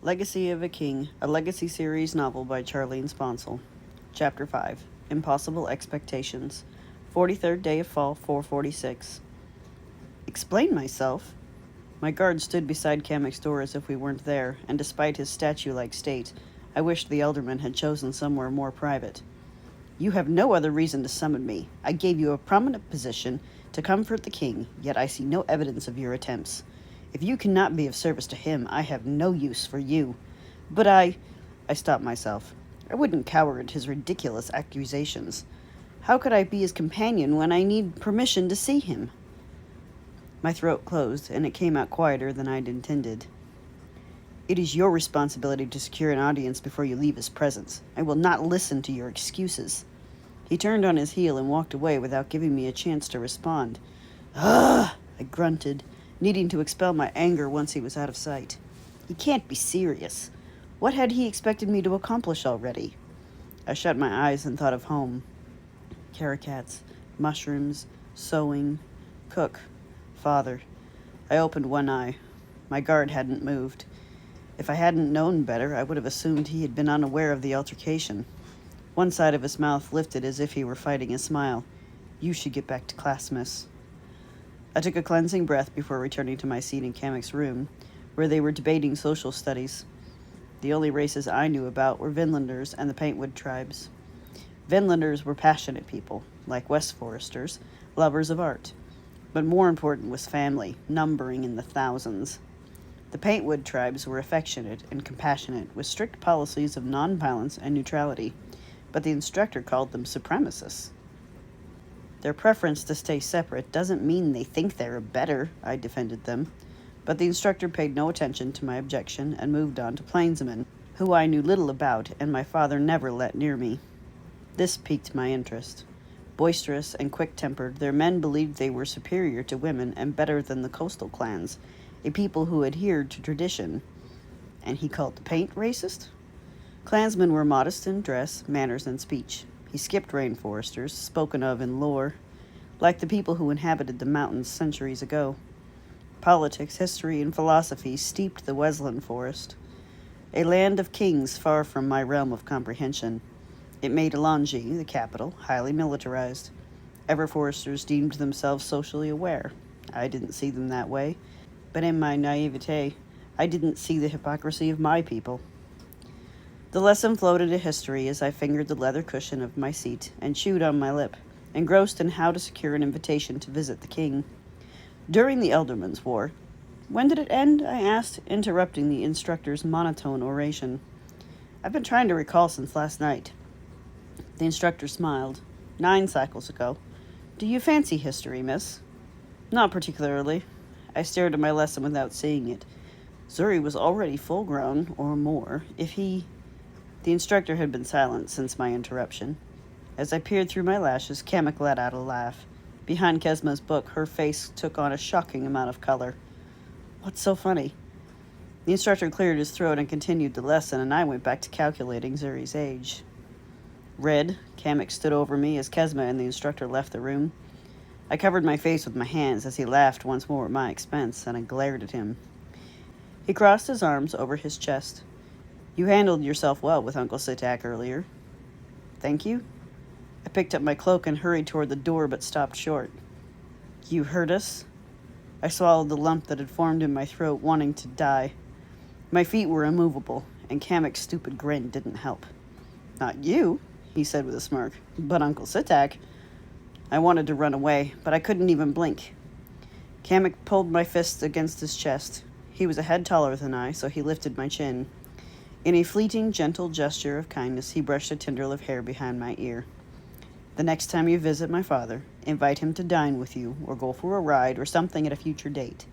Legacy of a King, a Legacy Series novel by Charlene Sponsel. Chapter 5, Impossible Expectations. 43rd day of fall, 446. Explain myself? My guard stood beside Kamek's door as if we weren't there, and despite his statue-like state, I wished the elderman had chosen somewhere more private. You have no other reason to summon me. I gave you a prominent position to comfort the king, yet I see no evidence of your attempts. If you cannot be of service to him, I have no use for you. But I stopped myself. I wouldn't cower at his ridiculous accusations. How could I be his companion when I need permission to see him? My throat closed, and it came out quieter than I'd intended. It is your responsibility to secure an audience before you leave his presence. I will not listen to your excuses. He turned on his heel and walked away without giving me a chance to respond. Ugh! I grunted, needing to expel my anger once he was out of sight. He can't be serious. What had he expected me to accomplish already? I shut my eyes and thought of home. Caracats, mushrooms, sewing, cook, father. I opened one eye. My guard hadn't moved. If I hadn't known better, I would have assumed he had been unaware of the altercation. One side of his mouth lifted as if he were fighting a smile. You should get back to class, miss. I took a cleansing breath before returning to my seat in Kamek's room, where they were debating social studies. The only races I knew about were Vinlanders and the Paintwood tribes. Vinlanders were passionate people, like West Foresters, lovers of art. But more important was family, numbering in the thousands. The Paintwood tribes were affectionate and compassionate, with strict policies of nonviolence and neutrality, but the instructor called them supremacists. Their preference to stay separate doesn't mean they think they're better, I defended them, but the instructor paid no attention to my objection and moved on to plainsmen, who I knew little about and my father never let near me. This piqued my interest. Boisterous and quick-tempered, their men believed they were superior to women and better than the coastal clans, a people who adhered to tradition. And he called the Paint racist? Clansmen were modest in dress, manners, and speech. He skipped rainforesters, spoken of in lore, like the people who inhabited the mountains centuries ago. Politics, history, and philosophy steeped the Wesleyan forest, a land of kings far from my realm of comprehension. It made Elangi, the capital, highly militarized. Everforesters deemed themselves socially aware. I didn't see them that way, but in my naivete, I didn't see the hypocrisy of my people. The lesson flowed into history as I fingered the leather cushion of my seat and chewed on my lip, engrossed in how to secure an invitation to visit the king. During the Elderman's War. When did it end? I asked, interrupting the instructor's monotone oration. I've been trying to recall since last night. The instructor smiled. 9 cycles ago. Do you fancy history, miss? Not particularly. I stared at my lesson without seeing it. Zuri was already full-grown, or more, if he... The instructor had been silent since my interruption. As I peered through my lashes, Kamek let out a laugh. Behind Kesma's book, her face took on a shocking amount of color. What's so funny? The instructor cleared his throat and continued the lesson, and I went back to calculating Zuri's age. Red, Kamek stood over me as Kesma and the instructor left the room. I covered my face with my hands as he laughed once more at my expense, and I glared at him. He crossed his arms over his chest. You handled yourself well with Uncle Sitak earlier. Thank you. I picked up my cloak and hurried toward the door, but stopped short. You hurt us? I swallowed the lump that had formed in my throat, wanting to die. My feet were immovable, and Kamek's stupid grin didn't help. Not you, he said with a smirk, but Uncle Sitak. I wanted to run away, but I couldn't even blink. Kamek pulled my fists against his chest. He was a head taller than I, so he lifted my chin. In a fleeting, gentle gesture of kindness, he brushed a tendril of hair behind my ear. The next time you visit my father, invite him to dine with you, or go for a ride, or something at a future date.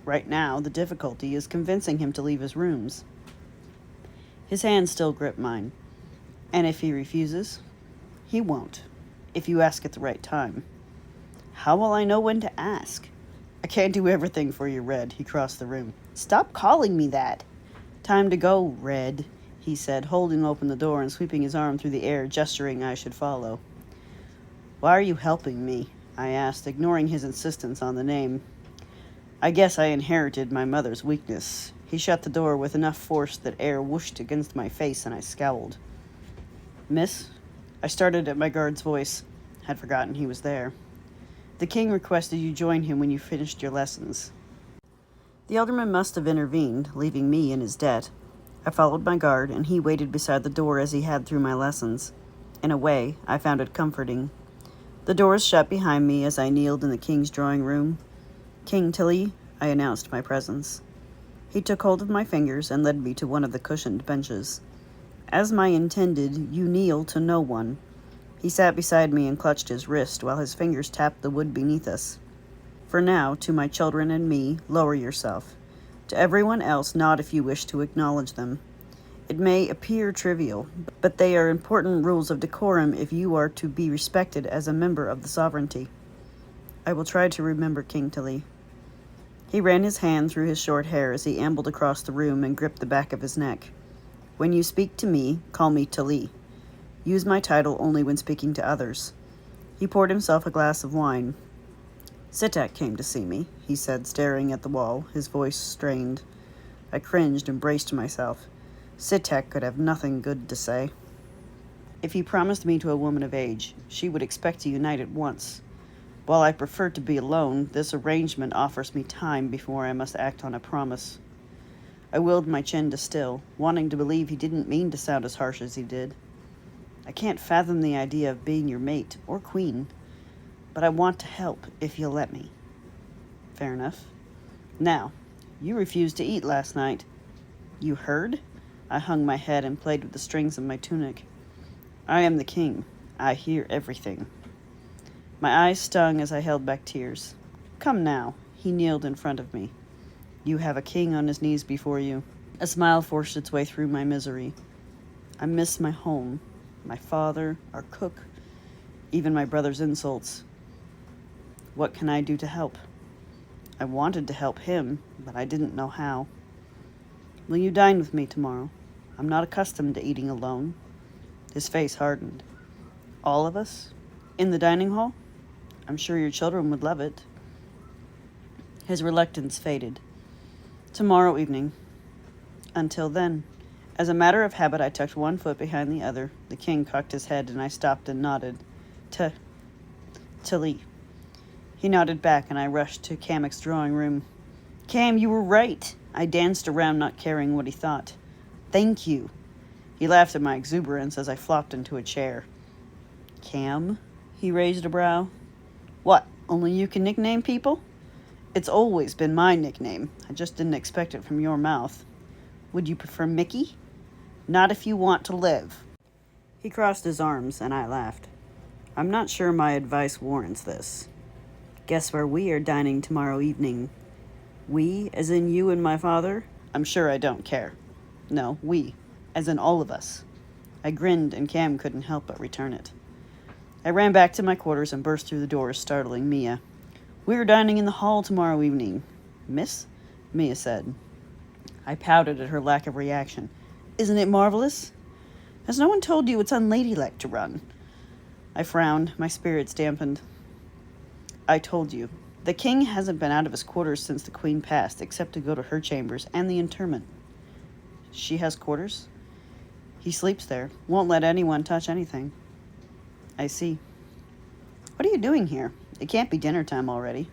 Right now, the difficulty is convincing him to leave his rooms. His hand still gripped mine. And if he refuses? He won't, if you ask at the right time. How will I know when to ask? I can't do everything for you, Red. He crossed the room. Stop calling me that. Time to go, Red, he said, holding open the door and sweeping his arm through the air, gesturing I should follow. Why are you helping me? I asked, ignoring his insistence on the name. I guess I inherited my mother's weakness, He shut the door with enough force that air whooshed against my face, and I scowled. "Miss?" I started at my guard's voice. Had forgotten he was there. "The king requested you join him when you finished your lessons." The elderman must have intervened, leaving me in his debt. I followed my guard, and he waited beside the door as he had through my lessons. In a way, I found it comforting. The doors shut behind me as I kneeled in the king's drawing room. "King Tilly," I announced my presence. He took hold of my fingers and led me to one of the cushioned benches. "As my intended, you kneel to no one." He sat beside me and clutched his wrist while his fingers tapped the wood beneath us. "For now, to my children and me, lower yourself. To everyone else, nod if you wish to acknowledge them. It may appear trivial, but they are important rules of decorum if you are to be respected as a member of the sovereignty." "I will try to remember, King Tilly." He ran his hand through his short hair as he ambled across the room and gripped the back of his neck. "When you speak to me, call me Tilly. Use my title only when speaking to others." He poured himself a glass of wine. "Sitak came to see me," he said, staring at the wall, his voice strained. I cringed and braced myself. Sitak could have nothing good to say. If he promised me to a woman of age, she would expect to unite at once. While I prefer to be alone, this arrangement offers me time before I must act on a promise. I willed my chin to still, wanting to believe he didn't mean to sound as harsh as he did. "I can't fathom the idea of being your mate, or queen, but I want to help if you'll let me." "Fair enough. Now, you refused to eat last night." "You heard?" I hung my head and played with the strings of my tunic. "I am the king. I hear everything." My eyes stung as I held back tears. "Come now." He kneeled in front of me. "You have a king on his knees before you." A smile forced its way through my misery. "I miss my home, my father, our cook, even my brother's insults. What can I do to help?" I wanted to help him, but I didn't know how. "Will you dine with me tomorrow? I'm not accustomed to eating alone." His face hardened. "All of us? In the dining hall? I'm sure your children would love it." His reluctance faded. "Tomorrow evening. Until then." As a matter of habit, I tucked one foot behind the other. The king cocked his head, and I stopped and nodded. Tilly." He nodded back, and I rushed to Kamek's drawing room. "Cam, you were right." I danced around, not caring what he thought. "Thank you." He laughed at my exuberance as I flopped into a chair. "Cam?" He raised a brow. "What, only you can nickname people?" "It's always been my nickname. I just didn't expect it from your mouth." "Would you prefer Mickey?" "Not if you want to live." He crossed his arms, and I laughed. "I'm not sure my advice warrants this. Guess where we are dining tomorrow evening?" "We, as in you and my father?" "I'm sure I don't care." "No, we, as in all of us." I grinned, and Cam couldn't help but return it. I ran back to my quarters and burst through the doors, startling Mia. "We're dining in the hall tomorrow evening." "Miss?" Mia said. I pouted at her lack of reaction. "Isn't it marvelous?" "Has no one told you it's unladylike to run?" I frowned, my spirits dampened. "I told you. The king hasn't been out of his quarters since the queen passed, except to go to her chambers and the interment." "She has quarters?" "He sleeps there. Won't let anyone touch anything." "I see. What are you doing here? It can't be dinner time already."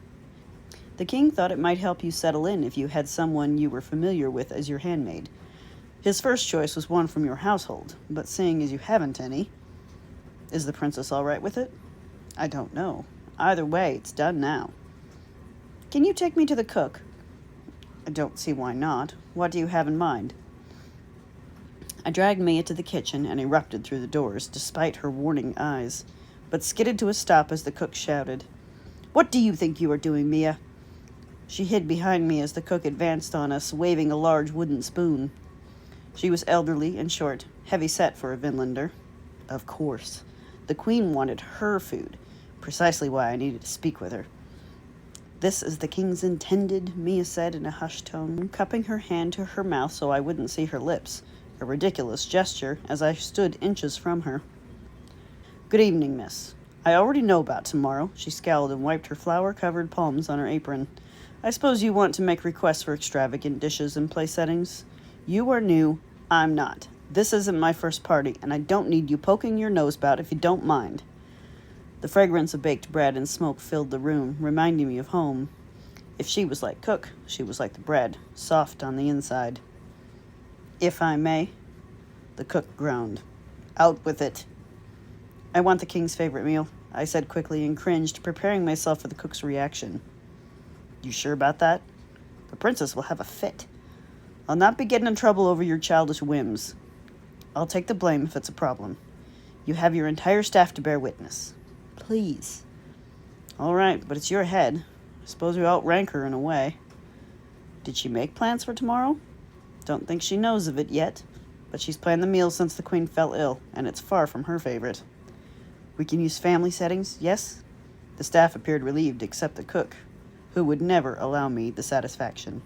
"The king thought it might help you settle in if you had someone you were familiar with as your handmaid. His first choice was one from your household, but seeing as you haven't any..." "Is the princess all right with it?" "I don't know. Either way, it's done now." "Can you take me to the cook?" "I don't see why not. What do you have in mind?" I dragged Mia to the kitchen and erupted through the doors, despite her warning eyes, but skidded to a stop as the cook shouted, "What do you think you are doing, Mia?" She hid behind me as the cook advanced on us, waving a large wooden spoon. She was elderly and short, heavy-set for a Vinlander. Of course. The queen wanted her food, precisely why I needed to speak with her. "This is the king's intended," Mia said in a hushed tone, cupping her hand to her mouth so I wouldn't see her lips, a ridiculous gesture as I stood inches from her. "Good evening, miss. I already know about tomorrow." She scowled and wiped her flour-covered palms on her apron. I suppose you want to make requests for extravagant dishes and place settings. You are new, I'm not. This isn't my first party, and I don't need you poking your nose about if you don't mind. The fragrance of baked bread and smoke filled the room, reminding me of home. If she was like cook, she was like the bread, soft on the inside. If I may, the cook groaned. Out with it. I want the king's favorite meal, I said quickly and cringed, preparing myself for the cook's reaction. You sure about that? The princess will have a fit. I'll not be getting in trouble over your childish whims. I'll take the blame if it's a problem. You have your entire staff to bear witness. Please. All right, but it's your head. I suppose you outrank her in a way. Did she make plans for tomorrow? Don't think she knows of it yet, but she's planned the meal since the queen fell ill, and it's far from her favorite. We can use family settings, yes? The staff appeared relieved except the cook, who would never allow me the satisfaction.